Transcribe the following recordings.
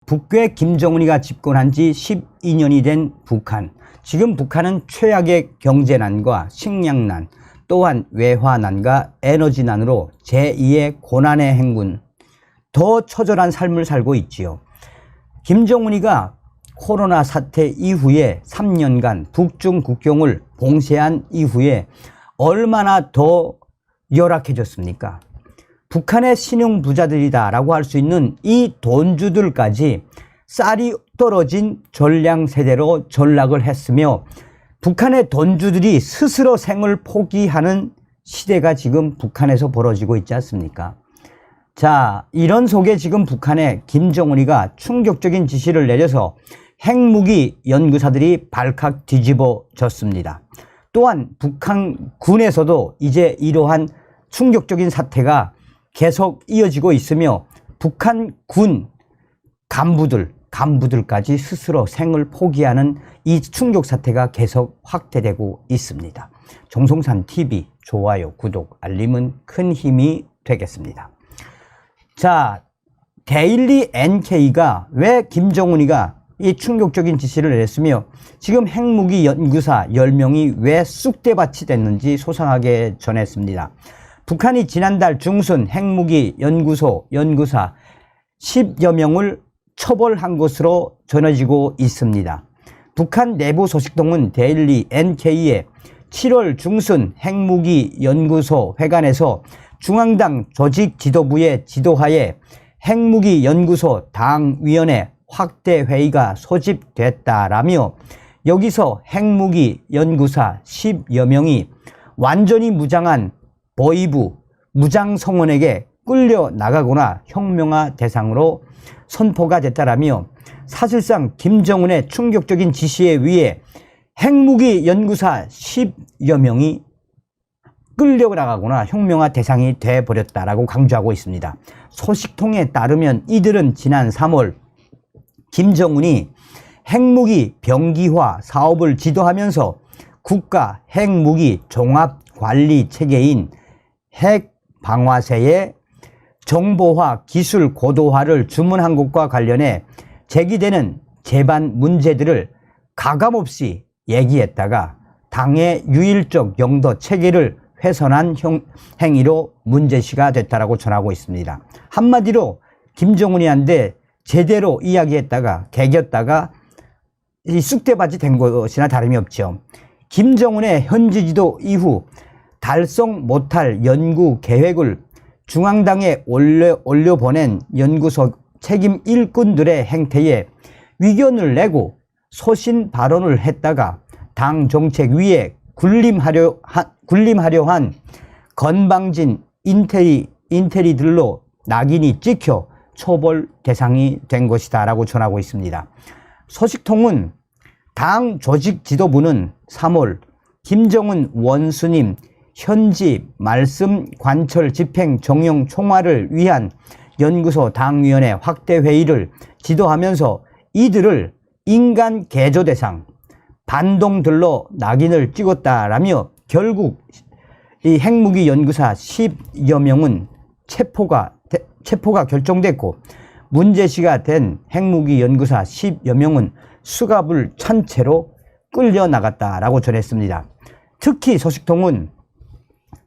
북괴 김정은이가 집권한 지 12년이 된 북한. 지금 북한은 최악의 경제난과 식량난, 또한 외화난과 에너지난으로 제2의 고난의 행군, 더 처절한 삶을 살고 있지요. 김정은이가 코로나 사태 이후에 3년간 북중 국경을 봉쇄한 이후에 얼마나 더 열악해졌습니까? 북한의 신흥 부자들이다라고 할 수 있는 이 돈주들까지 쌀이 떨어진 전량 세대로 전락을 했으며, 북한의 돈주들이 스스로 생을 포기하는 시대가 지금 북한에서 벌어지고 있지 않습니까? 자, 이런 속에 지금 북한의 김정은이가 충격적인 지시를 내려서 핵무기 연구사들이 발칵 뒤집어졌습니다. 또한 북한 군에서도 이제 이러한 충격적인 사태가 계속 이어지고 있으며, 북한 군 간부들까지 스스로 생을 포기하는 이 충격 사태가 계속 확대되고 있습니다. 정성산TV 좋아요, 구독, 알림은 큰 힘이 되겠습니다. 자, 데일리 NK가 왜 김정은이가 이 충격적인 지시를 내렸으며 지금 핵무기 연구사 10명이 왜 쑥대밭이 됐는지 소상하게 전했습니다. 북한이 지난달 중순 핵무기 연구소 연구사 10여 명을 처벌한 것으로 전해지고 있습니다. 북한 내부 소식통은 데일리 NK의 7월 중순 핵무기 연구소 회관에서 중앙당 조직 지도부의 지도하에 핵무기 연구소 당위원회 확대 회의가 소집됐다라며, 여기서 핵무기 연구사 10여 명이 완전히 무장한 보위부 무장성원에게 끌려 나가거나 혁명화 대상으로 선포가 됐다라며, 사실상 김정은의 충격적인 지시에 의해 핵무기 연구사 10여 명이 끌려나가거나 혁명화 대상이 돼버렸다라고 강조하고 있습니다. 소식통에 따르면 이들은 지난 3월 김정은이 핵무기 병기화 사업을 지도하면서 국가 핵무기 종합관리체계인 핵방화세의 정보화 기술 고도화를 주문한 것과 관련해 제기되는 제반 문제들을 가감없이 얘기했다가 당의 유일적 영도 체계를 훼손한 행위로 문제시가 됐다라고 전하고 있습니다. 한마디로 김정은이한테 제대로 이야기했다가 개겼다가 이 쑥대밭이 된 것이나 다름이 없죠. 김정은의 현지지도 이후 달성 못할 연구 계획을 중앙당에 올려보낸 연구소 책임 일꾼들의 행태에 위견을 내고 소신 발언을 했다가 당 정책 위에 군림하려 한 건방진 인테리들로 낙인이 찍혀 처벌 대상이 된 것이다 라고 전하고 있습니다. 소식통은 당 조직 지도부는 3월 김정은 원수님 현지 말씀 관철 집행 정령 총괄을 위한 연구소 당위원회 확대 회의를 지도하면서 이들을 인간 개조 대상 반동들로 낙인을 찍었다라며, 결국 이 핵무기 연구사 10여 명은 체포가 결정됐고, 문제시가 된 핵무기 연구사 10여 명은 수갑을 찬 채로 끌려나갔다라고 전했습니다. 특히 소식통은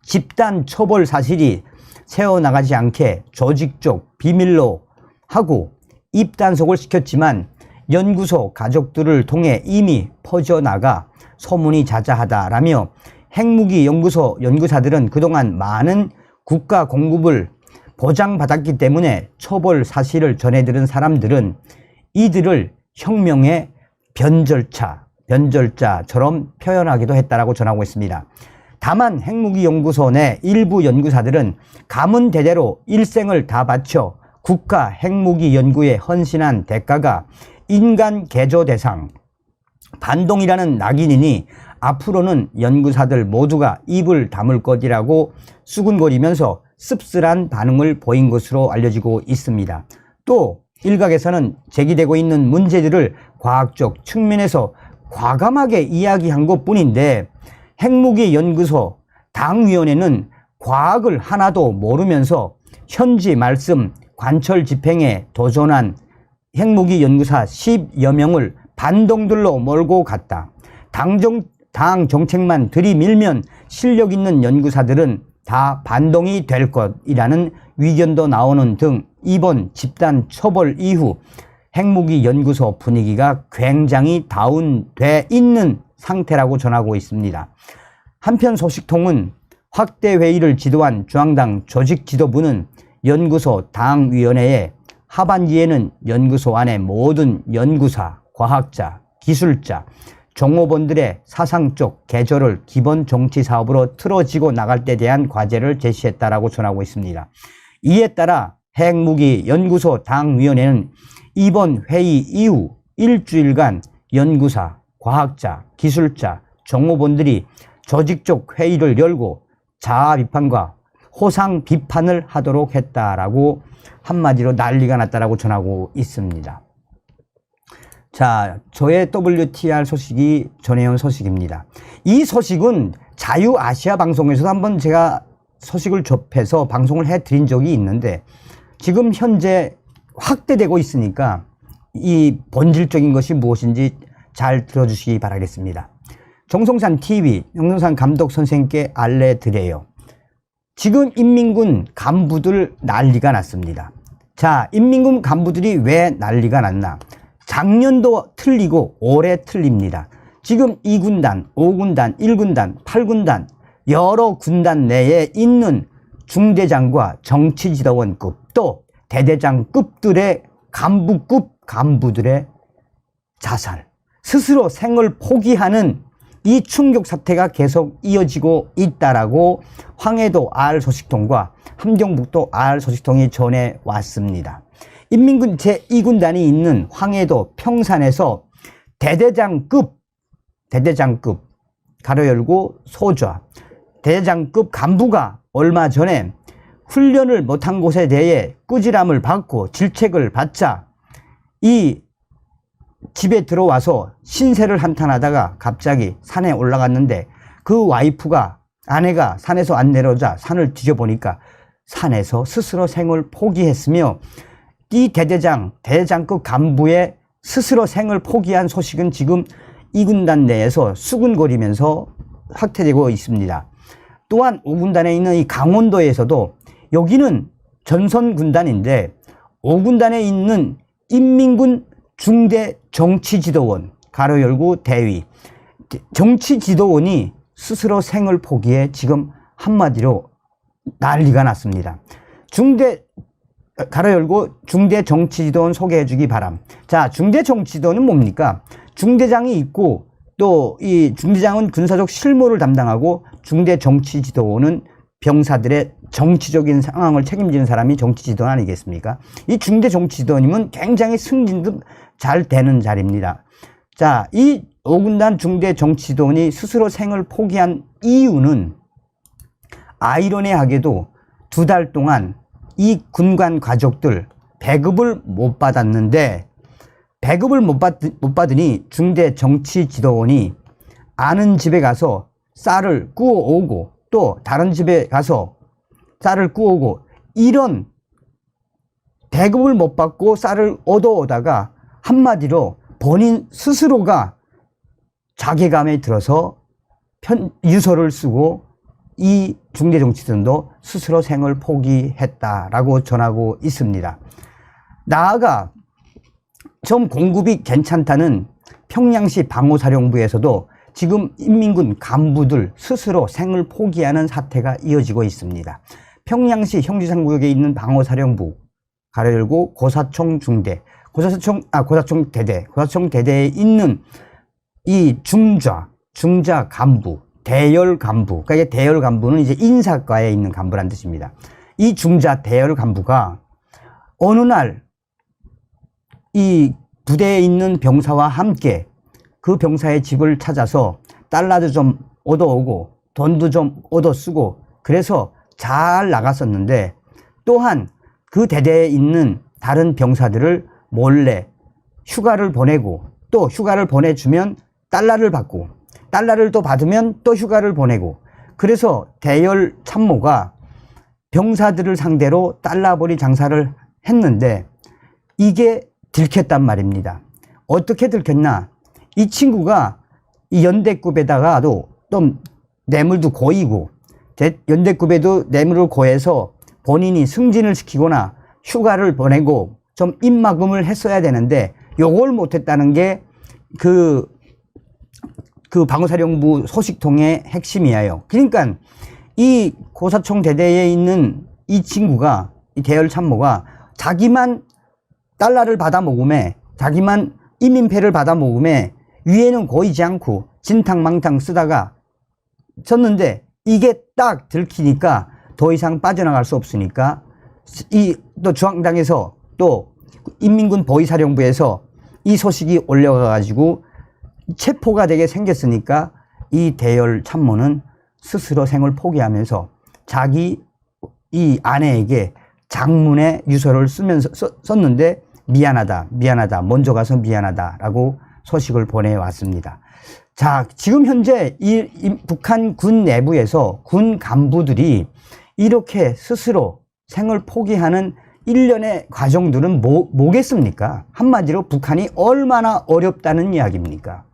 집단 처벌 사실이 새어나가지 않게 조직적 비밀로 하고 입단속을 시켰지만 연구소 가족들을 통해 이미 퍼져나가 소문이 자자하다라며, 핵무기 연구소 연구사들은 그동안 많은 국가 공급을 보장받았기 때문에 처벌 사실을 전해들은 사람들은 이들을 혁명의 변절자처럼 표현하기도 했다라고 전하고 있습니다. 다만 핵무기 연구소 내 일부 연구사들은 가문 대대로 일생을 다 바쳐 국가 핵무기 연구에 헌신한 대가가 인간 개조 대상 반동이라는 낙인이니 앞으로는 연구사들 모두가 입을 다물 것이라고 수군거리면서 씁쓸한 반응을 보인 것으로 알려지고 있습니다. 또 일각에서는 제기되고 있는 문제들을 과학적 측면에서 과감하게 이야기한 것뿐인데, 핵무기 연구소 당위원회는 과학을 하나도 모르면서 현지 말씀 관철 집행에 도전한 핵무기 연구사 10여 명을 반동들로 몰고 갔다. 당 정책만 들이밀면 실력 있는 연구사들은 다 반동이 될 것이라는 위견도 나오는 등 이번 집단 처벌 이후 핵무기 연구소 분위기가 굉장히 다운돼 있는 상태라고 전하고 있습니다. 한편 소식통은 확대 회의를 지도한 중앙당 조직 지도부는 연구소 당위원회에 하반기에는 연구소 안의 모든 연구사, 과학자, 기술자, 종업원들의 사상적 개조를 기본 정치 사업으로 틀어지고 나갈 때 대한 과제를 제시했다라고 전하고 있습니다. 이에 따라 핵무기 연구소 당위원회는 이번 회의 이후 일주일간 연구사, 과학자, 기술자, 종업원들이 조직적 회의를 열고 자아 비판과 호상 비판을 하도록 했다라고 한마디로 난리가 났다라고 전하고 있습니다. 자, 저의 WTR 소식이 전해온 소식입니다. 이 소식은 자유아시아 방송에서도 한번 제가 소식을 접해서 방송을 해드린 적이 있는데 지금 현재 확대되고 있으니까 이 본질적인 것이 무엇인지 잘 들어주시기 바라겠습니다. 정성산 TV, 정성산 감독 선생님께 알려드려요. 지금 인민군 간부들 난리가 났습니다. 자, 인민군 간부들이 왜 난리가 났나? 작년도 틀리고 올해 틀립니다. 지금 2군단, 5군단, 1군단, 8군단 여러 군단 내에 있는 중대장과 정치지도원급 또 대대장급들의 간부급 간부들의 자살, 스스로 생을 포기하는 이 충격 사태가 계속 이어지고 있다라고 황해도 R 소식통과 함경북도 R 소식통이 전해왔습니다. 인민군 제2군단이 있는 황해도 평산에서 대대장급 가로 열고 소좌 대대장급 간부가 얼마 전에 훈련을 못한 곳에 대해 꾸지람을 받고 질책을 받자 이 집에 들어와서 신세를 한탄하다가 갑자기 산에 올라갔는데 그 와이프가 아내가 산에서 안 내려오자 산을 뒤져보니까 산에서 스스로 생을 포기했으며 이 대대장급 간부의 스스로 생을 포기한 소식은 지금 이 군단 내에서 수군거리면서 확대되고 있습니다. 또한 5군단에 있는 이 강원도에서도 여기는 전선군단인데 5군단에 있는 인민군 중대 정치지도원 가로 열고 대위 정치지도원이 스스로 생을 포기해 지금 한마디로 난리가 났습니다. 가로 열고 중대 정치지도원 소개해 주기 바람. 자, 중대 정치지도원은 뭡니까? 중대장이 있고 또 이 중대장은 군사적 실무를 담당하고 중대 정치지도원은 병사들의 정치적인 상황을 책임지는 사람이 정치지도원 아니겠습니까? 이 중대 정치지도원이면 굉장히 승진도 잘 되는 자리입니다. 자, 이 5군단 중대 정치지도원이 스스로 생을 포기한 이유는 아이러니하게도 2달 동안 이 군관 가족들 배급을 못 받았는데 배급을 못 받으니 중대 정치지도원이 아는 집에 가서 쌀을 구워오고 또 다른 집에 가서 쌀을 구워오고 이런 배급을 못 받고 쌀을 얻어오다가 한마디로 본인 스스로가 자괴감에 들어서 유서를 쓰고 이 중대정치들도 스스로 생을 포기했다라고 전하고 있습니다. 나아가 좀 공급이 괜찮다는 평양시 방호사령부에서도 지금 인민군 간부들 스스로 생을 포기하는 사태가 이어지고 있습니다. 평양시 형지상구역에 있는 방호사령부 가로 열고 고사총 중대 고사총 대대에 있는 이 중자 간부 대열 간부, 그러니까 대열 간부는 이제 인사과에 있는 간부란 뜻입니다. 이 중자 대열 간부가 어느 날 이 부대에 있는 병사와 함께 그 병사의 집을 찾아서 달러도 좀 얻어오고 돈도 좀 얻어 쓰고 그래서 잘 나갔었는데 또한 그 대대에 있는 다른 병사들을 몰래 휴가를 보내고 또 휴가를 보내주면 달러를 받고 달러를 또 받으면 또 휴가를 보내고 그래서 대열 참모가 병사들을 상대로 달러벌이 장사를 했는데 이게 들켰단 말입니다. 어떻게 들켰나? 이 친구가 이 연대급에다가도 좀 뇌물도 고이고, 연대급에도 뇌물을 고해서 본인이 승진을 시키거나 휴가를 보내고 좀 입막음을 했어야 되는데 요걸 못했다는 게 그 방어사령부 소식통의 핵심이에요. 그러니까 이 고사총 대대에 있는 이 친구가, 이 대열 참모가 자기만 달러를 받아 먹음에, 자기만 이민패를 받아 먹음에 위에는 고이지 않고 진탕망탕 쓰다가 쳤는데, 이게 딱 들키니까 더 이상 빠져나갈 수 없으니까 또 중앙당에서 또 인민군 보위사령부에서 이 소식이 올려가 가지고 체포가 되게 생겼으니까 이 대열 참모는 스스로 생을 포기하면서 자기 이 아내에게 장문의 유서를 썼는데 미안하다, 먼저 가서 미안하다라고 소식을 보내왔습니다. 자, 지금 현재 이 북한 군 내부에서 군 간부들이 이렇게 스스로 생을 포기하는 일련의 과정들은 뭐겠습니까? 한마디로 북한이 얼마나 어렵다는 이야기입니까?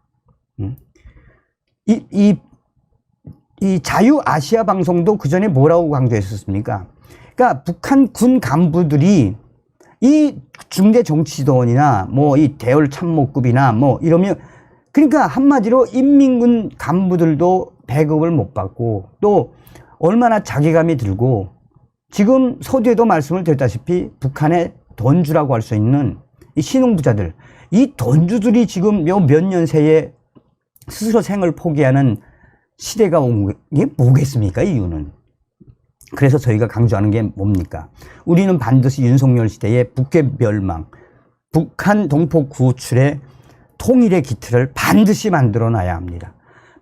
이 자유아시아 방송도 그 전에 뭐라고 강조했었습니까? 그러니까 북한 군 간부들이 이 중대 정치지도원이나 뭐 이 대열 참모급이나 뭐 이러면, 그러니까 한마디로 인민군 간부들도 배급을 못 받고 또 얼마나 자괴감이 들고, 지금 서두에도 말씀을 드렸다시피 북한의 돈주라고 할 수 있는 이 신흥부자들, 이 돈주들이 지금 몇 년 새에 스스로 생을 포기하는 시대가 온 게 뭐겠습니까? 이유는. 그래서 저희가 강조하는 게 뭡니까? 우리는 반드시 윤석열 시대의 북괴 멸망, 북한 동포 구출의 통일의 기틀을 반드시 만들어 놔야 합니다.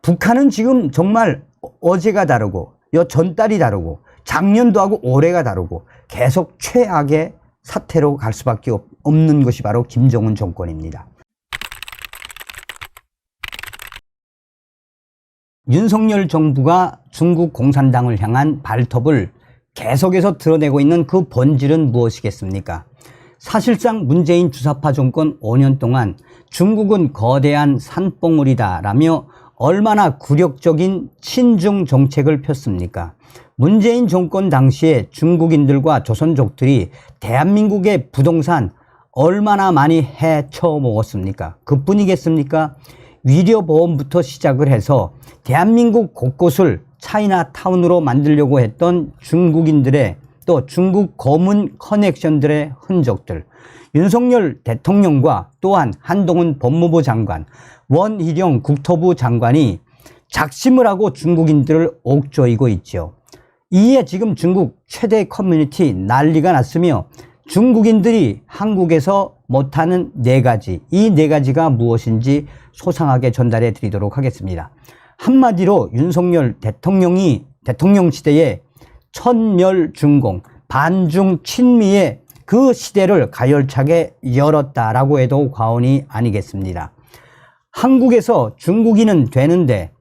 북한은 지금 정말 어제가 다르고 전달이 다르고 작년도 하고 올해가 다르고 계속 최악의 사태로 갈 수밖에 없는 것이 바로 김정은 정권입니다. 윤석열 정부가 중국 공산당을 향한 발톱을 계속해서 드러내고 있는 그 본질은 무엇이겠습니까? 사실상 문재인 주사파 정권 5년 동안 중국은 거대한 산봉우리다라며 얼마나 굴욕적인 친중 정책을 폈습니까? 문재인 정권 당시에 중국인들과 조선족들이 대한민국의 부동산 얼마나 많이 헤쳐먹었습니까? 그뿐이겠습니까? 위료보험부터 시작을 해서 대한민국 곳곳을 차이나타운으로 만들려고 했던 중국인들의, 또 중국 거문 커넥션들의 흔적들, 윤석열 대통령과 또한 한동훈 법무부 장관, 원희룡 국토부 장관이 작심을 하고 중국인들을 옥조이고 있죠. 이에 지금 중국 최대 커뮤니티 난리가 났으며 중국인들이 한국에서 못하는 네 가지, 이 네 가지가 무엇인지 소상하게 전달해 드리도록 하겠습니다. 한마디로 윤석열 대통령 시대에 천멸중공, 반중 친미의 그 시대를 가열차게 열었다라고 해도 과언이 아니겠습니다. 한국에서 중국인은 되는데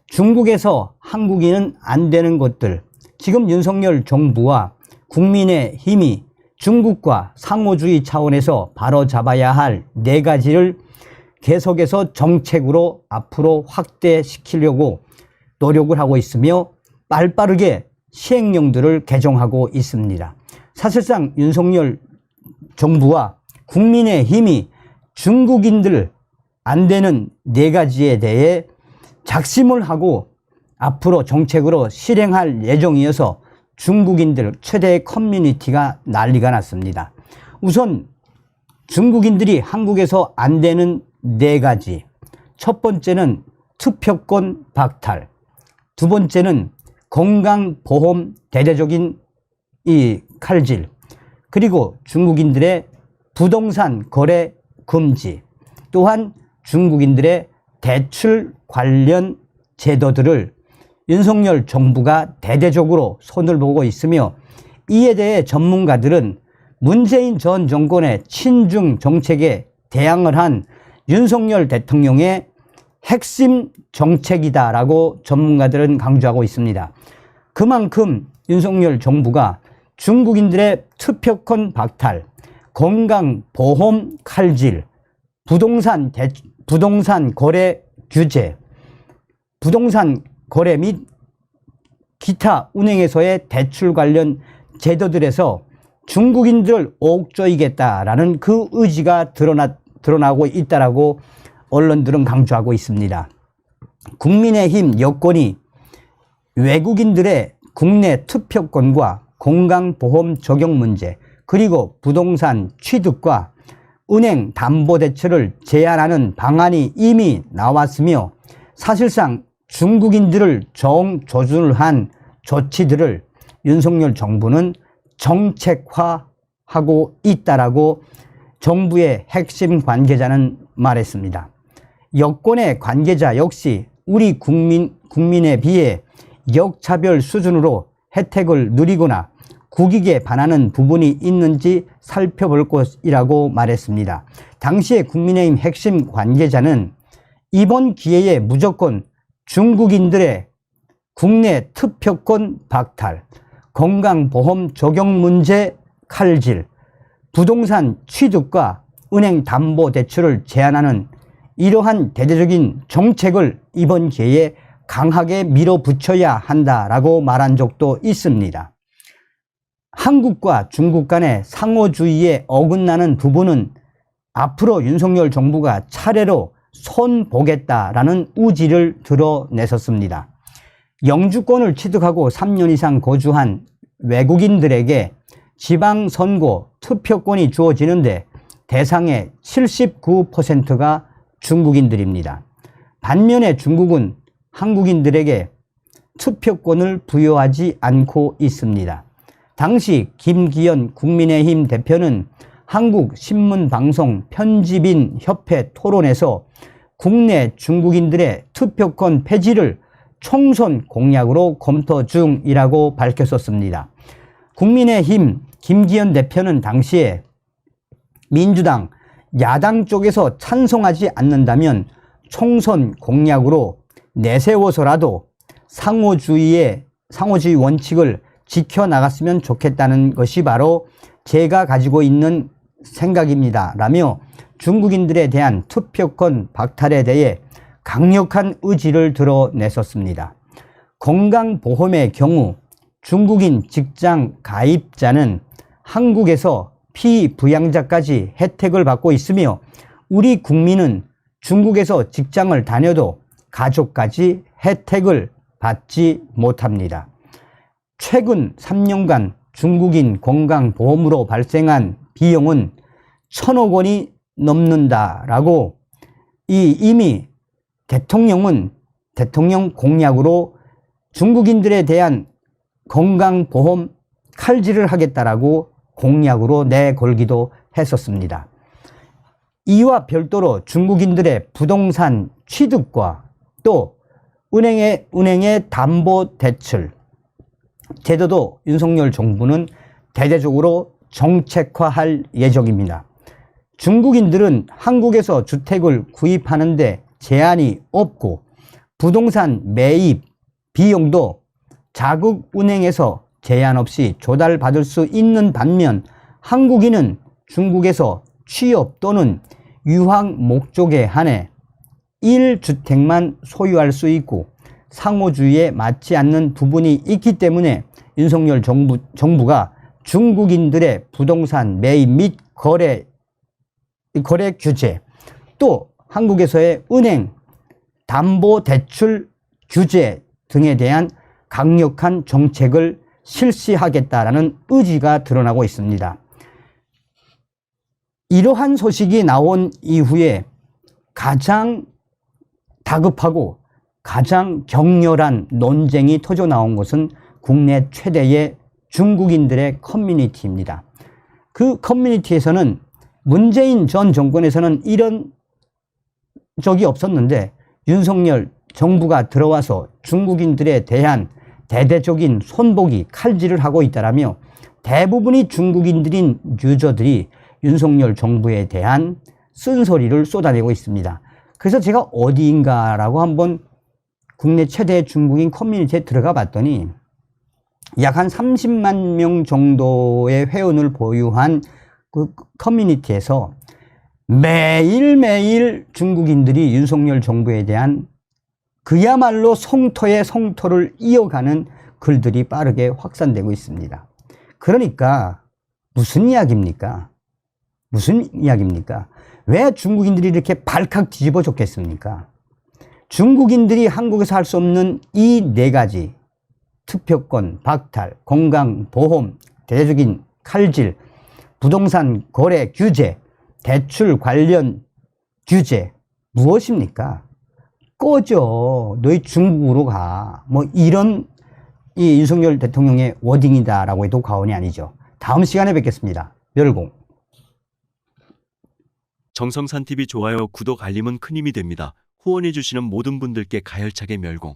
중국에서 한국인은 안 되는 것들, 지금 윤석열 정부와 국민의힘이 중국과 상호주의 차원에서 바로잡아야 할 네 가지를 계속해서 정책으로 앞으로 확대시키려고 노력을 하고 있으며 빠르게 시행령들을 개정하고 있습니다. 사실상 윤석열 정부와 국민의힘이 중국인들 안 되는 네 가지에 대해 작심을 하고 앞으로 정책으로 실행할 예정이어서 중국인들 최대 커뮤니티가 난리가 났습니다. 우선 중국인들이 한국에서 안 되는 네 가지. 첫 번째는 투표권 박탈. 두 번째는 건강보험 대대적인 이 칼질. 그리고 중국인들의 부동산 거래 금지. 또한 중국인들의 대출 관련 제도들을 윤석열 정부가 대대적으로 손을 보고 있으며, 이에 대해 전문가들은 문재인 전 정권의 친중 정책에 대항을 한 윤석열 대통령의 핵심 정책이다라고 전문가들은 강조하고 있습니다. 그만큼 윤석열 정부가 중국인들의 투표권 박탈, 건강보험 칼질, 부동산 거래 규제, 부동산 거래 및 기타 운행에서의 대출 관련 제도들에서 중국인들을 옥죄이겠다라는 그 의지가 드러나고 있다라고 언론들은 강조하고 있습니다. 국민의힘 여권이 외국인들의 국내 투표권과 건강보험 적용 문제, 그리고 부동산 취득과 은행 담보대출을 제한하는 방안이 이미 나왔으며 사실상 중국인들을 정조준을 한 조치들을 윤석열 정부는 정책화하고 있다라고 정부의 핵심 관계자는 말했습니다. 여권의 관계자 역시 우리 국민에 비해 역차별 수준으로 혜택을 누리거나 국익에 반하는 부분이 있는지 살펴볼 것이라고 말했습니다. 당시에 국민의힘 핵심 관계자는 이번 기회에 무조건 중국인들의 국내 투표권 박탈, 건강보험 적용 문제 칼질, 부동산 취득과 은행 담보대출을 제한하는 이러한 대대적인 정책을 이번 기회에 강하게 밀어붙여야 한다라고 말한 적도 있습니다. 한국과 중국 간의 상호주의에 어긋나는 부분은 앞으로 윤석열 정부가 차례로 손보겠다라는 의지를 드러냈었습니다. 영주권을 취득하고 3년 이상 거주한 외국인들에게 지방선거 투표권이 주어지는데 대상의 79%가 중국인들입니다. 반면에 중국은 한국인들에게 투표권을 부여하지 않고 있습니다. 당시 김기현 국민의힘 대표는 한국신문방송 편집인협회 토론에서 국내 중국인들의 투표권 폐지를 총선 공약으로 검토 중이라고 밝혔었습니다. 국민의힘 김기현 대표는 당시에 민주당, 야당 쪽에서 찬성하지 않는다면 총선 공약으로 내세워서라도 상호주의 원칙을 지켜나갔으면 좋겠다는 것이 바로 제가 가지고 있는 생각입니다. 라며 중국인들에 대한 투표권 박탈에 대해 강력한 의지를 드러냈었습니다. 건강보험의 경우 중국인 직장 가입자는 한국에서 피부양자까지 혜택을 받고 있으며 우리 국민은 중국에서 직장을 다녀도 가족까지 혜택을 받지 못합니다. 최근 3년간 중국인 건강보험으로 발생한 비용은 1,000억 원이 넘는다라고 이미 대통령 공약으로 중국인들에 대한 건강보험 칼질을 하겠다라고 공약으로 내걸기도 했었습니다. 이와 별도로 중국인들의 부동산 취득과 또 은행의 담보대출 제도도 윤석열 정부는 대대적으로 정책화할 예정입니다. 중국인들은 한국에서 주택을 구입하는데 제한이 없고 부동산 매입 비용도 자국은행에서 제한 없이 조달받을 수 있는 반면 한국인은 중국에서 취업 또는 유학 목적에 한해 1주택만 소유할 수 있고 상호주의에 맞지 않는 부분이 있기 때문에 윤석열 정부가 중국인들의 부동산 매입 및 거래 규제, 또 한국에서의 은행 담보대출 규제 등에 대한 강력한 정책을 실시하겠다라는 의지가 드러나고 있습니다. 이러한 소식이 나온 이후에 가장 다급하고 가장 격렬한 논쟁이 터져 나온 것은 국내 최대의 중국인들의 커뮤니티입니다. 그 커뮤니티에서는 문재인 전 정권에서는 이런 적이 없었는데 윤석열 정부가 들어와서 중국인들에 대한 대대적인 손보기, 칼질을 하고 있다라며 대부분이 중국인들인 유저들이 윤석열 정부에 대한 쓴소리를 쏟아내고 있습니다. 그래서 제가 어디인가라고 한번 국내 최대 중국인 커뮤니티에 들어가 봤더니 약 한 30만 명 정도의 회원을 보유한 그 커뮤니티에서 매일매일 중국인들이 윤석열 정부에 대한 그야말로 성토의 성토를 이어가는 글들이 빠르게 확산되고 있습니다. 그러니까 무슨 이야기입니까? 무슨 이야기입니까? 왜 중국인들이 이렇게 발칵 뒤집어 졌겠습니까? 중국인들이 한국에서 할 수 없는 이 네 가지, 투표권, 박탈, 건강, 보험, 대주긴, 칼질, 부동산 거래 규제, 대출 관련 규제, 무엇입니까? 꺼져. 너희 중국으로 가. 뭐 이런 이 윤석열 대통령의 워딩이다라고 해도 과언이 아니죠. 다음 시간에 뵙겠습니다. 멸공. 정성산 TV 좋아요, 구독, 알림은 큰 힘이 됩니다. 후원해주시는 모든 분들께 가열차게 멸공.